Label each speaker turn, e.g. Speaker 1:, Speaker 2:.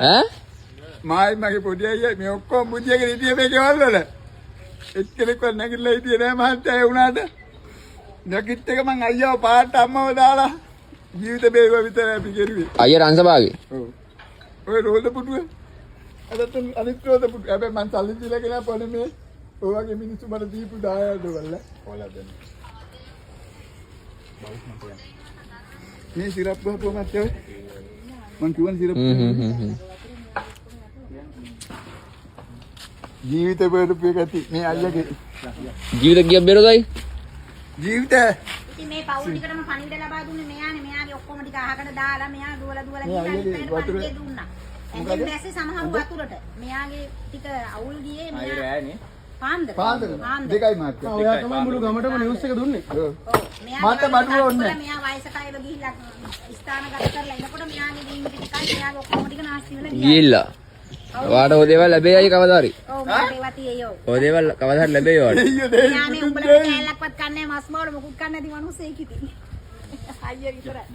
Speaker 1: ඈ
Speaker 2: මායි මගේ පොඩි අයියා මේ ඔක්කොම බුද්ධියක හිටියේ මේ ගෙවල් වල. එක්කෙනෙක්වත් නැගිටලා හිටියේ නෑ මහත්තයා ඒ වුණාට. නැගිට එක මං අයියාව පාට අම්මව දාලා ජීවිත බේරුව විතරයි අපි කෙරුවේ.
Speaker 1: අයියා රංසභාගේ.
Speaker 2: ඔව්. ඔය රෝද පුටුවේ. අදත් අනිත් රෝද පුටුව. හැබැයි මං සල්ලි දීලා ගෙනා පොනේ මේ ඔය වගේ මිනිස්සු මට දීපු 10 ඩොලර්. ඔයාලා දෙන්න. මේ සිරප් ගහපුවම ඇත්තේ මං කිව්වනේ සිරප්. ජීවිත බේරුපු එක ඇති මේ අයියාගේ.
Speaker 1: ජීවිත ගියක් බේරුවයි.
Speaker 2: ජීවිත
Speaker 3: ඉතින් මේ පවුල් ටිකටම පණිවිඩ ලබා දුන්නේ මෙයානේ. මෙයාගේ ඔක්කොම ටික අහකට දාලා මෙයා දුවලා ගිහින් පණිවිඩ දුන්නා. එතෙන් දැස්සේ සමහර වතුරට මෙයාගේ ටික අවුල් ගියේ මෙයා පාන්දර
Speaker 2: දෙකයි මාත්‍යා.
Speaker 4: ඔයා තමයි මුළු ගමටම නිවුස් එක දුන්නේ.
Speaker 2: ඔව්.
Speaker 3: මාත බඩුව ඕනේ. මෙයා වයසට අයව ගිහිල්ලා ස්ථානගත කරලා ඉන්නකොට මෙයාගේ ජීවිත ටිකයි මෙයාගේ ඔක්කොම ටික නාස්ති වෙලා
Speaker 1: ගිහිල්ලා. වාට ඔය දේවල් ලැබෙයි අය කවදා හරි.
Speaker 3: ඔව් මට ඒවා තියෙයෝ.
Speaker 1: ඔය දේවල් කවදා හරි ලැබෙයි වාට.
Speaker 3: මෙයා මේ උඹලා කෑල්ලක්වත් කන්නේ මස් මාවල මොකුත් කන්නේ නැති මිනිස්සෙක් ඉතින්. අයියා විතරයි.